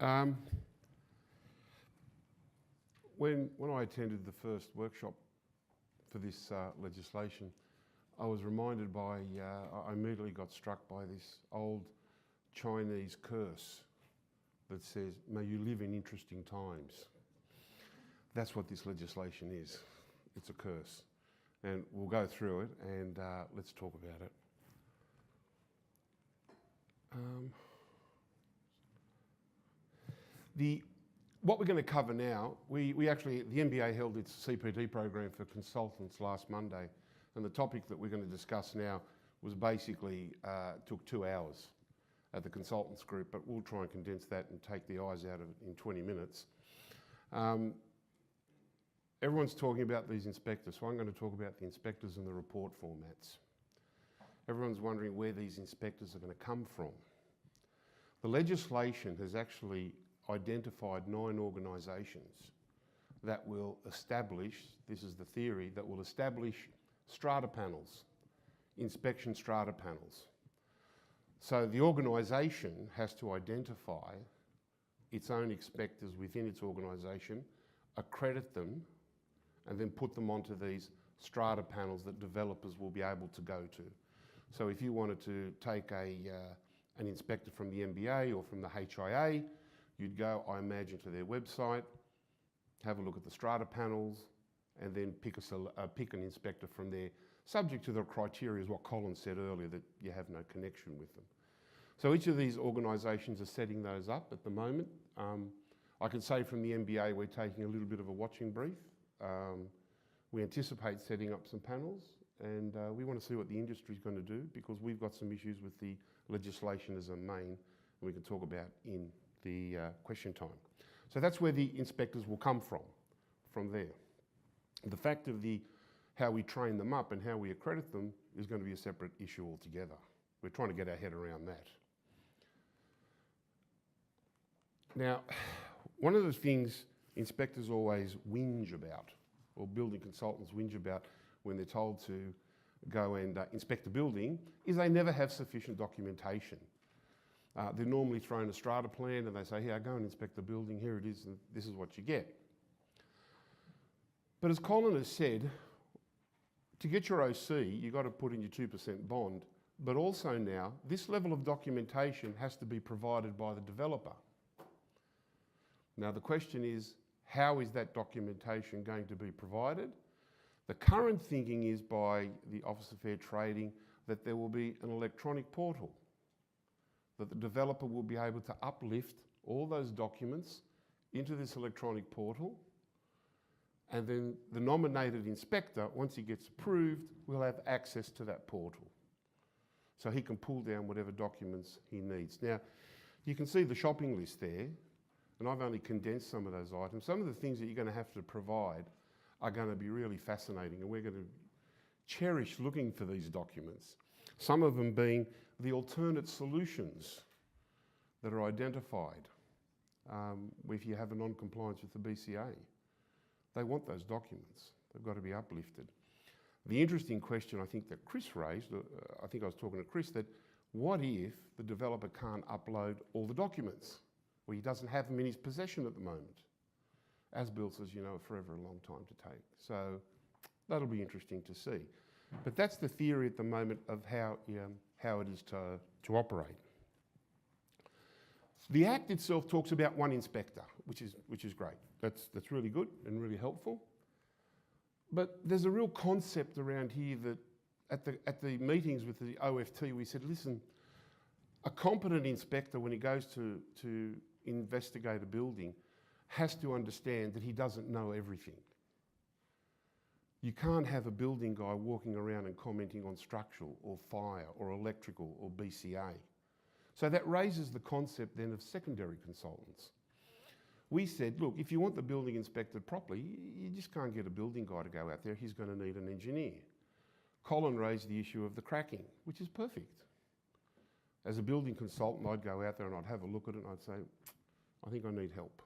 Um, when I attended the first workshop for this legislation, I was reminded by, I immediately got struck by this old Chinese curse that says, "May you live in interesting times." That's what this legislation is. It's a curse. And we'll go through it and let's talk about it. What we're going to cover now, we actually, the NBA held its CPD program for consultants last Monday, and the topic that we're going to discuss now was basically, took 2 hours at the consultants group, but we'll try and condense that and take the eyes out of it in 20 minutes. Everyone's talking about these inspectors, so I'm going to talk about the inspectors and the report formats. Everyone's wondering where these inspectors are going to come from. The legislation has actually identified 9 organisations that will establish, this is the theory, that will establish strata panels, inspection strata panels. So the organisation has to identify its own inspectors within its organisation, accredit them, and then put them onto these strata panels that developers will be able to go to. So if you wanted to take an inspector from the NBA or from the HIA, you'd go, I imagine, to their website, have a look at the strata panels, and then pick an inspector from there, subject to the criteria, is what Colin said earlier, that you have no connection with them. So each of these organisations are setting those up at the moment. I can say from the NBA, we're taking a little bit of a watching brief. We anticipate setting up some panels, and we want to see what the industry is going to do, because we've got some issues with the legislation as a main, and we can talk about in the question time. So that's where the inspectors will come from there. The fact of how we train them up and how we accredit them is going to be a separate issue altogether. We're trying to get our head around that. Now, one of the things inspectors always whinge about, or building consultants whinge about when they're told to go and inspect a building, is they never have sufficient documentation. They're normally thrown a strata plan and they say, here, go and inspect the building, here it is, and this is what you get. But as Colin has said, to get your OC, you've got to put in your 2% bond, but also now, this level of documentation has to be provided by the developer. Now the question is, how is that documentation going to be provided? The current thinking is by the Office of Fair Trading that there will be an electronic portal, that the developer will be able to uplift all those documents into this electronic portal, and then the nominated inspector, once he gets approved, will have access to that portal. So he can pull down whatever documents he needs. Now, you can see the shopping list there, and I've only condensed some of those items. Some of the things that you're going to have to provide are going to be really fascinating, and we're going to cherish looking for these documents. Some of them being the alternate solutions that are identified if you have a non-compliance with the BCA. They want those documents. They've got to be uplifted. The interesting question I think that Chris raised, I think I was talking to Chris, that what if the developer can't upload all the documents? Well, he doesn't have them in his possession at the moment. As-built, as you know, are forever a long time to take. So that'll be interesting to see. But that's the theory at the moment of how it is to operate. The Act itself talks about one inspector, which is great. That's really good and really helpful. But there's a real concept around here that at the meetings with the OFT, we said, listen, a competent inspector, when he goes to investigate a building, has to understand that he doesn't know everything. You can't have a building guy walking around and commenting on structural or fire or electrical or BCA. So that raises the concept then of secondary consultants. We said, look, if you want the building inspected properly, you just can't get a building guy to go out there. He's going to need an engineer. Colin raised the issue of the cracking, which is perfect. As a building consultant, I'd go out there and I'd have a look at it and I'd say, I think I need help.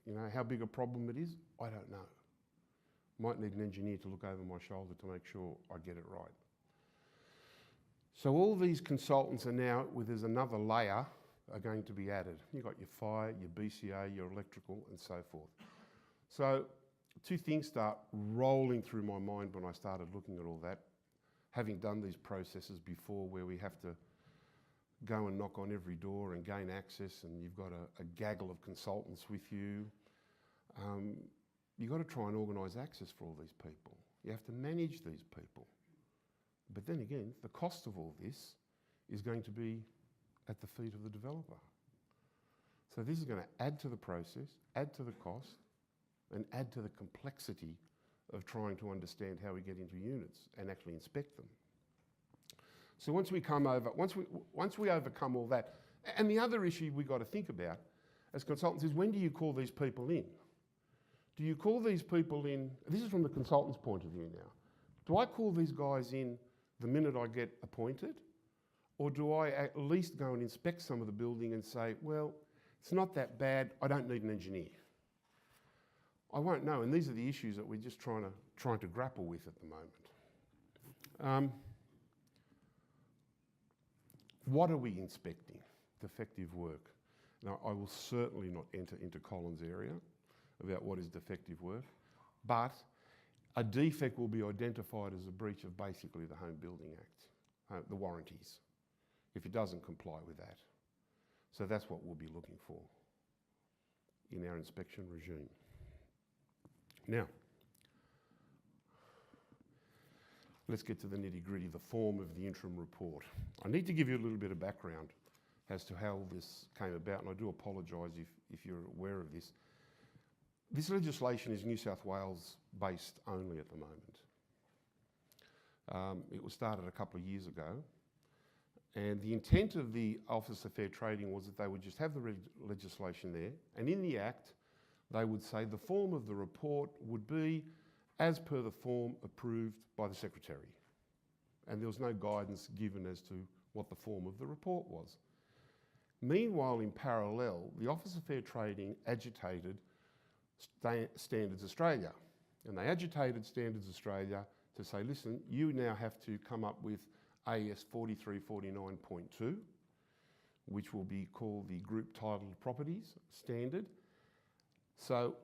You know, how big a problem it is, I don't know. Might need an engineer to look over my shoulder to make sure I get it right. So all these consultants are now, there's another layer are going to be added. You've got your fire, your BCA, your electrical, and so forth. So two things start rolling through my mind when I started looking at all that, having done these processes before where we have to go and knock on every door and gain access, and you've got a gaggle of consultants with you. You've got to try and organise access for all these people. You have to manage these people. But then again, the cost of all this is going to be at the feet of the developer. So this is going to add to the process, add to the cost, and add to the complexity of trying to understand how we get into units and actually inspect them. So once we overcome all that, and the other issue we've got to think about as consultants is, when do you call these people in? Do you call these people in, this is from the consultant's point of view now, do I call these guys in the minute I get appointed? Or do I at least go and inspect some of the building and say, well, it's not that bad, I don't need an engineer? I won't know, and these are the issues that we're just trying to grapple with at the moment. What are we inspecting? Defective work. Now, I will certainly not enter into Colin's area about what is defective work, but a defect will be identified as a breach of basically the Home Building Act, the warranties, if it doesn't comply with that. So that's what we'll be looking for in our inspection regime. Now, let's get to the nitty-gritty, the form of the interim report. I need to give you a little bit of background as to how this came about, and I do apologise if you're aware of this. This legislation is New South Wales based only at the moment. It was started a couple of years ago, and the intent of the Office of Fair Trading was that they would just have the legislation there, and in the Act they would say the form of the report would be as per the form approved by the Secretary. And there was no guidance given as to what the form of the report was. Meanwhile, in parallel, the Office of Fair Trading agitated Standards Australia. And they agitated Standards Australia to say, listen, you now have to come up with AS 4349.2, which will be called the Group Titled Properties Standard. So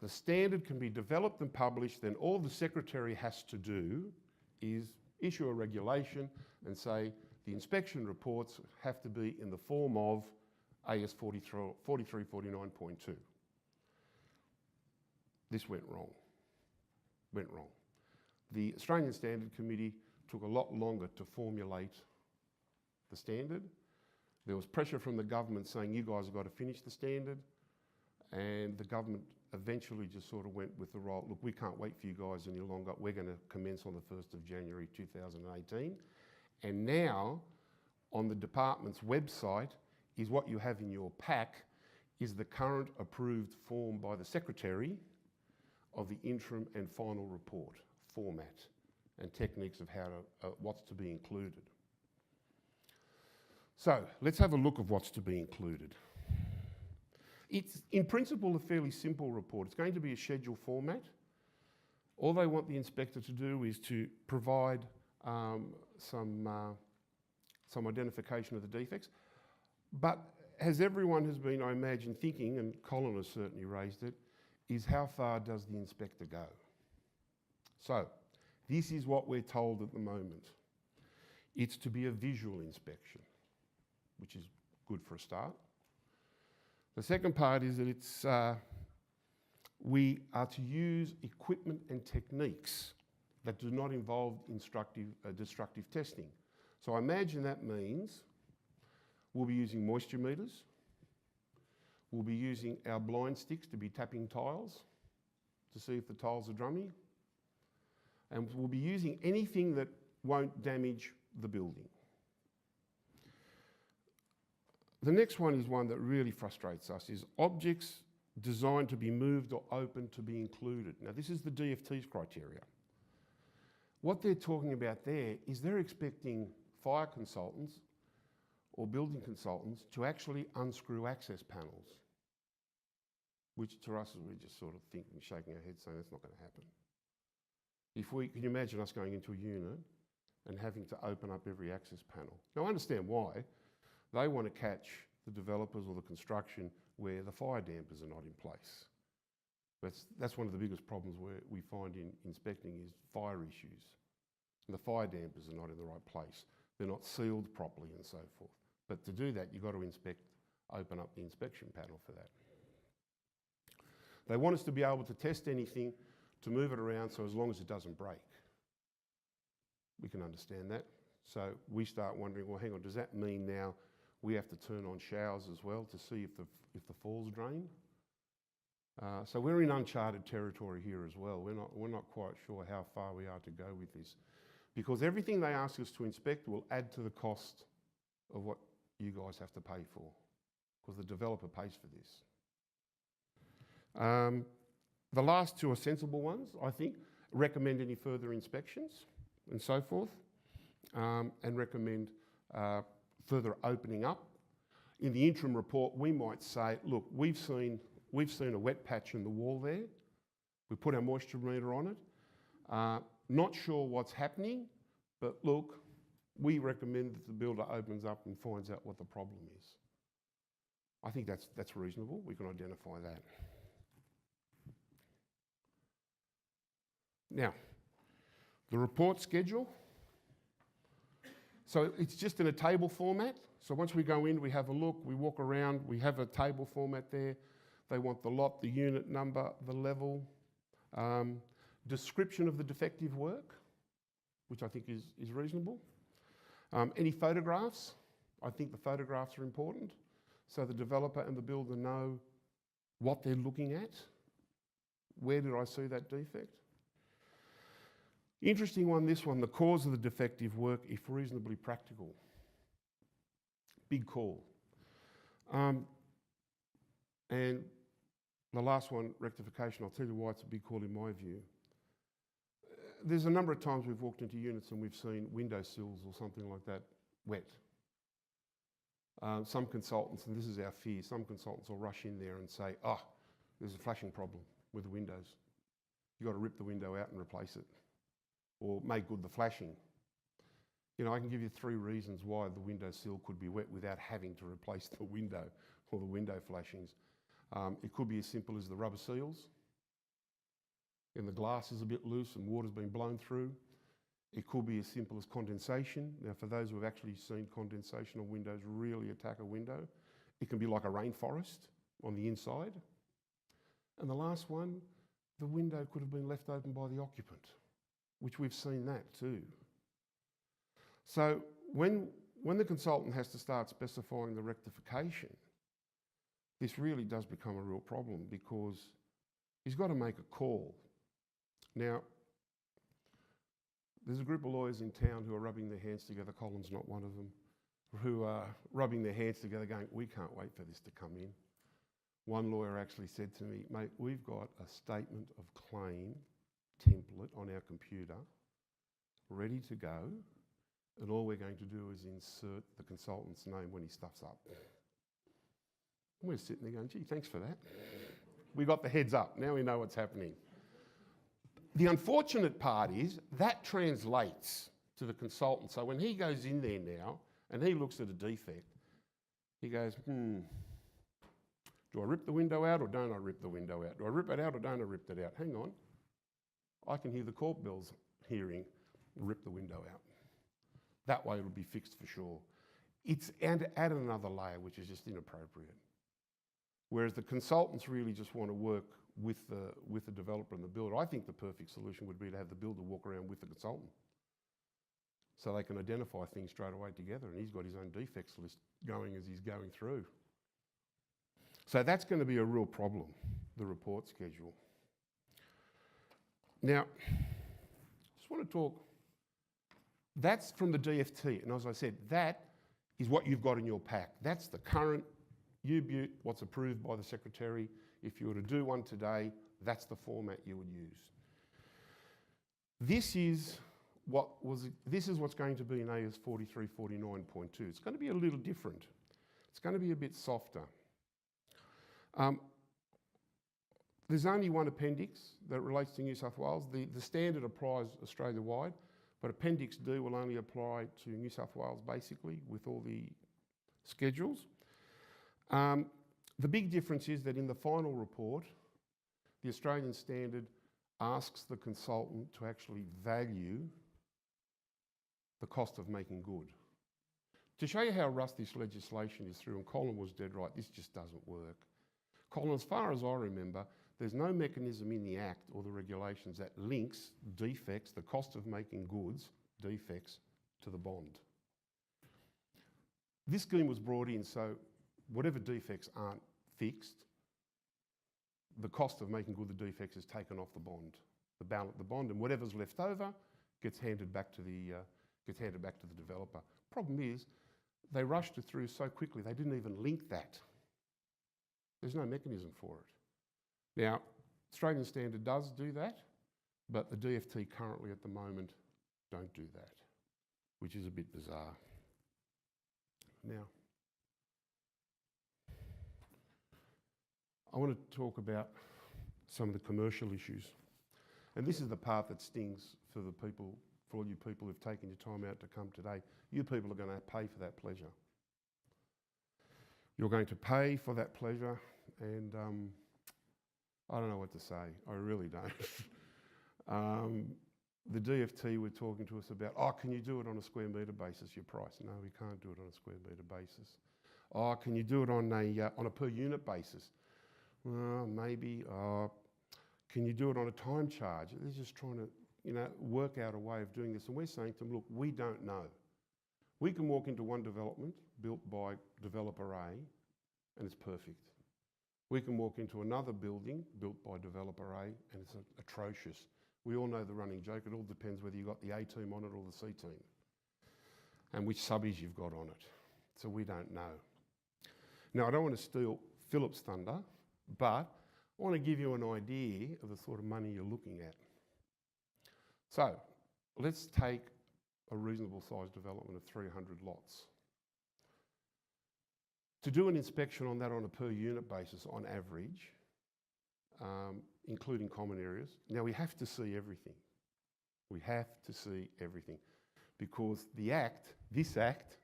the standard can be developed and published, then all the Secretary has to do is issue a regulation and say the inspection reports have to be in the form of AS 4349.2. This went wrong. The Australian Standard Committee took a lot longer to formulate the standard. There was pressure from the government saying, you guys have got to finish the standard. And the government eventually just sort of went with the role, look, we can't wait for you guys any longer. We're going to commence on the 1st of January 2018. And now, on the department's website, is what you have in your pack, is the current approved form by the Secretary of the interim and final report format and techniques of how to, what's to be included. So let's have a look of what's to be included. It's in principle a fairly simple report. It's going to be a schedule format. All they want the inspector to do is to provide some identification of the defects. But as everyone has been, I imagine, thinking, and Colin has certainly raised it, is how far does the inspector go? So this is what we're told at the moment. It's to be a visual inspection, which is good for a start. The second part is that it's, we are to use equipment and techniques that do not involve destructive testing. So I imagine that means we'll be using moisture meters, we'll be using our blind sticks to be tapping tiles to see if the tiles are drummy, and we'll be using anything that won't damage the building. The next one is one that really frustrates us, is objects designed to be moved or open to be included. Now this is the DFT's criteria. What they're talking about there is they're expecting fire consultants or building consultants to actually unscrew access panels, which to us we're just sort of thinking, shaking our heads saying that's not going to happen. Can you imagine us going into a unit and having to open up every access panel? Now I understand why. They want to catch the developers or the construction where the fire dampers are not in place. That's one of the biggest problems we find in inspecting is fire issues. And the fire dampers are not in the right place. They're not sealed properly and so forth. But to do that, you've got to open up the inspection panel for that. They want us to be able to test anything, to move it around, so as long as it doesn't break. We can understand that. So we start wondering, well, hang on, does that mean now we have to turn on showers as well to see if the falls drain? So we're in uncharted territory here as well. We're not quite sure how far we are to go with this, because everything they ask us to inspect will add to the cost of what you guys have to pay for, because the developer pays for this. The last two are sensible ones, I think. Recommend any further inspections and so forth, and recommend further opening up. In the interim report, we might say, look, we've seen a wet patch in the wall there. We put our moisture meter on it. Not sure what's happening, but look, we recommend that the builder opens up and finds out what the problem is. I think that's reasonable. We can identify that. Now, the report schedule. So it's just in a table format. So once we go in, we have a look, we walk around, we have a table format there. They want the lot, the unit number, the level, description of the defective work, which I think is reasonable. Any photographs? I think the photographs are important, so the developer and the builder know what they're looking at. Where did I see that defect? Interesting one, this one, the cause of the defective work, if reasonably practical. Big call. And the last one, rectification, I'll tell you why it's a big call in my view. There's a number of times we've walked into units and we've seen window sills or something like that wet. Some consultants, and this is our fear, some consultants will rush in there and say, oh, there's a flashing problem with the windows. You've got to rip the window out and replace it, or make good the flashing. You know, I can give you 3 reasons why the window sill could be wet without having to replace the window or the window flashings. It could be as simple as the rubber seals, and the glass is a bit loose and water's been blown through. It could be as simple as condensation. Now, for those who have actually seen condensation on windows really attack a window, it can be like a rainforest on the inside. And the last one, the window could have been left open by the occupant, which we've seen that too. So when the consultant has to start specifying the rectification, this really does become a real problem, because he's got to make a call. Now, there's a group of lawyers in town who are rubbing their hands together, Colin's not one of them, who are rubbing their hands together going, we can't wait for this to come in. One lawyer actually said to me, mate, we've got a statement of claim template on our computer, ready to go, and all we're going to do is insert the consultant's name when he stuffs up. And we're sitting there going, gee, thanks for that. We got the heads up, now we know what's happening. The unfortunate part is that translates to the consultant. So when he goes in there now and he looks at a defect, he goes, do I rip the window out or don't I rip the window out? Do I rip it out or don't I rip it out? Hang on. I can hear the court bells hearing, rip the window out. That way it'll be fixed for sure. It's and add another layer, which is just inappropriate. Whereas the consultants really just want to work with the developer and the builder. I think the perfect solution would be to have the builder walk around with the consultant, so they can identify things straight away together, and he's got his own defects list going as he's going through. So that's going to be a real problem, the report schedule. Now, just want to talk, that's from the DFT, and as I said, that is what you've got in your pack. That's the current U-Butte, what's approved by the Secretary. If you were to do one today, that's the format you would use. This is what's going to be in AS 4349.2. It's going to be a little different. It's going to be a bit softer. There's only one appendix that relates to New South Wales. The standard applies Australia-wide, but Appendix D will only apply to New South Wales basically with all the schedules. The big difference is that in the final report, the Australian standard asks the consultant to actually value the cost of making good. To show you how rough this legislation is through, and Colin was dead right, this just doesn't work. Colin, as far as I remember, there's no mechanism in the Act or the regulations that links defects, the cost of making goods, defects, to the bond. This scheme was brought in so whatever defects aren't fixed, the cost of making good the defects is taken off the bond, the bond, and whatever's left over gets handed back to the developer. Problem is, they rushed it through so quickly they didn't even link that. There's no mechanism for it. Now, Australian standard does do that, but the DFT currently at the moment don't do that, which is a bit bizarre. Now, I want to talk about some of the commercial issues. And this is the part that stings for the people, for all you people who've taken your time out to come today. You people are going to pay for that pleasure. You're going to pay for that pleasure, and I don't know what to say. I really don't. The DFT were talking to us about, oh, can you do it on a square metre basis, your price? No, we can't do it on a square metre basis. Oh, can you do it on a per unit basis? Well, maybe. Can you do it on a time charge? They're just trying to, work out a way of doing this. And we're saying to them, look, we don't know. We can walk into one development built by developer A, and it's perfect. We can walk into another building built by developer A, and it's atrocious. We all know the running joke. It all depends whether you've got the A team on it or the C team, and which subbies you've got on it. So we don't know. Now, I don't want to steal Philip's thunder, but I want to give you an idea of the sort of money you're looking at. So let's take a reasonable sized development of 300 lots. To do an inspection on that on a per unit basis on average, including common areas, now we have to see everything. We have to see everything because this Act,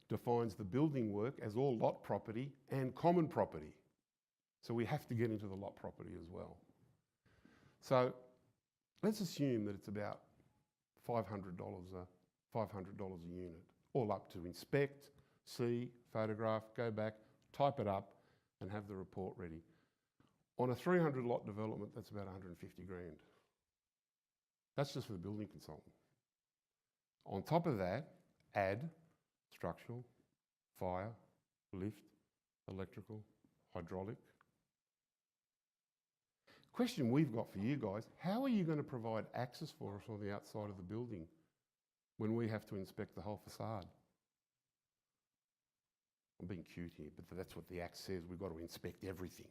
defines the building work as all lot property and common property. So we have to get into the lot property as well. So let's assume that it's about $500 a unit, all up to inspect, see, photograph, go back, type it up, and have the report ready. On a 300 lot development, that's about 150 grand. That's just for the building consultant. On top of that, add structural, fire, lift, electrical, hydraulic. Question we've got for you guys, how are you going to provide access for us on the outside of the building when we have to inspect the whole facade? I'm being cute here, but that's what the Act says. We've got to inspect everything.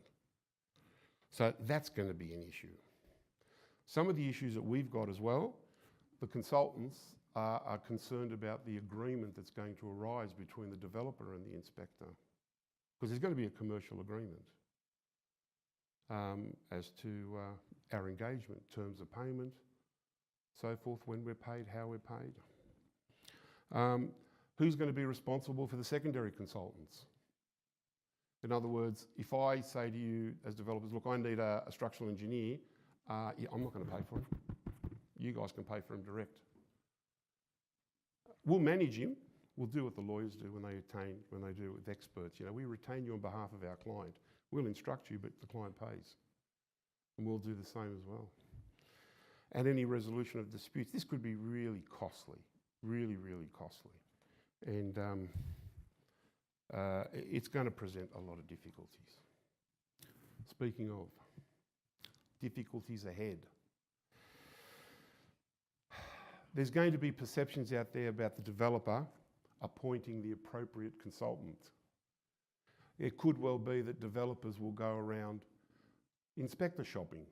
So that's going to be an issue. Some of the issues that we've got as well, the consultants are concerned about the agreement that's going to arise between the developer and the inspector, because there's going to be a commercial agreement as to our engagement, terms of payment, so forth, when we're paid, how we're paid. Who's going to be responsible for the secondary consultants? In other words, if I say to you as developers, look, I need a structural engineer, yeah, I'm not going to pay for him. You guys can pay for him direct. We'll manage him. We'll do what the lawyers do when they do it with experts. We retain you on behalf of our client. We'll instruct you, but the client pays. And we'll do the same as well. And any resolution of disputes, this could be really costly, really, really costly. And it's going to present a lot of difficulties. Speaking of difficulties ahead, there's going to be perceptions out there about the developer appointing the appropriate consultant. It could well be that developers will go around inspector shopping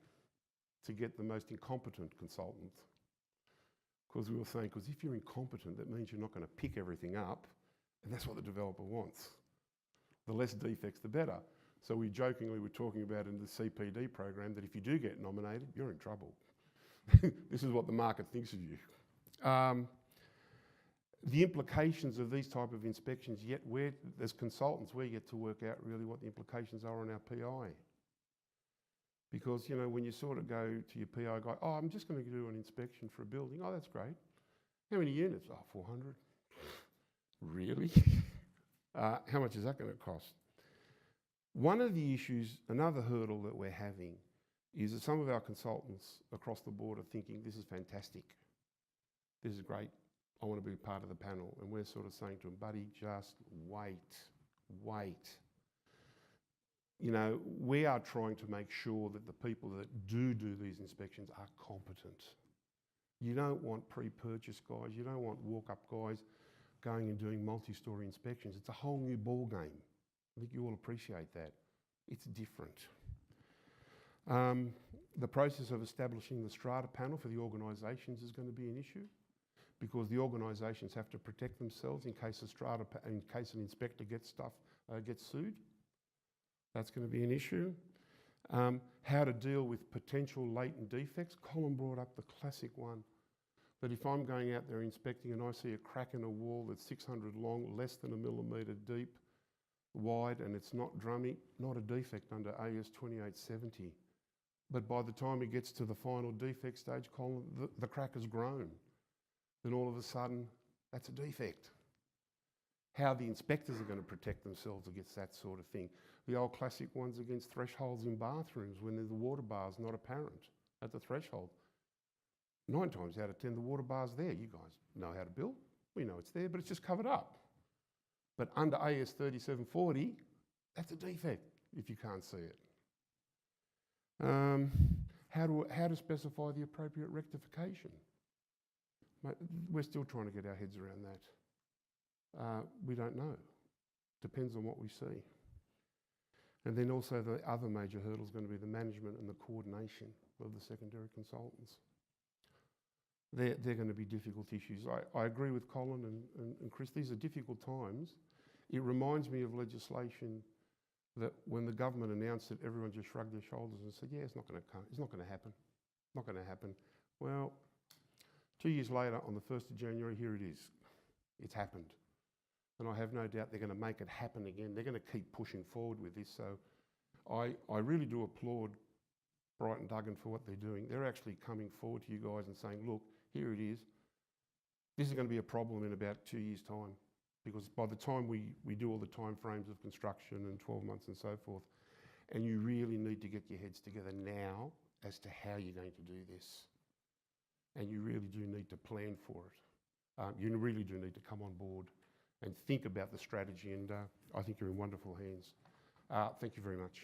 to get the most incompetent consultant. Because we were saying, because if you're incompetent, that means you're not going to pick everything up, and that's what the developer wants. The less defects, the better. So we jokingly were talking about in the CPD program that if you do get nominated, you're in trouble. This is what the market thinks of you. the implications of these type of inspections, yet as consultants, we get to work out really what the implications are on our PI. Because, you know, when you sort of go to your PI guy, oh, I'm just going to do an inspection for a building. Oh, that's great. How many units? Oh, 400. Really? How much is that going to cost? One of the issues, another hurdle that we're having, is that some of our consultants across the board are thinking, this is fantastic. This is great. I want to be part of the panel. And we're sort of saying to them, buddy, just wait. You know, we are trying to make sure that the people that do these inspections are competent. You don't want pre-purchase guys, you don't want walk-up guys going and doing multi-story inspections. It's a whole new ball game. I think you all appreciate that. It's different. The process of establishing the Strata panel for the organisations is going to be an issue, because the organisations have to protect themselves in case in case an inspector gets sued. That's going to be an issue. How to deal with potential latent defects. Colin brought up the classic one, that if I'm going out there inspecting and I see a crack in a wall that's 600 long, less than 1 millimetre deep, wide, and it's not drummy, not a defect under AS 2870. But by the time it gets to the final defect stage, Colin, the crack has grown. Then all of a sudden, that's a defect. How the inspectors are going to protect themselves against that sort of thing. The old classic ones against thresholds in bathrooms when the water bar's not apparent at the threshold. 9 times out of 10, the water bar's there. You guys know how to build. We know it's there, but it's just covered up. But under AS 3740, that's a defect if you can't see it. How to specify the appropriate rectification. We're still trying to get our heads around that. We don't know. Depends on what we see. And then also the other major hurdle is going to be the management and the coordination of the secondary consultants. They're going to be difficult issues. I agree with Colin and Chris, these are difficult times. It reminds me of legislation that when the government announced it, everyone just shrugged their shoulders and said, yeah, it's not going to come, it's not going to happen, not going to happen. Well, 2 years later, on the 1st of January, here it is. It's happened. And I have no doubt they're going to make it happen again. They're going to keep pushing forward with this. So I really do applaud Bright and Duggan for what they're doing. They're actually coming forward to you guys and saying, look, here it is. This is going to be a problem in about 2 years' time, because by the time we do all the time frames of construction and 12 months and so forth, and you really need to get your heads together now as to how you're going to do this. And you really do need to plan for it. You really do need to come on board and think about the strategy, and I think you're in wonderful hands. Thank you very much.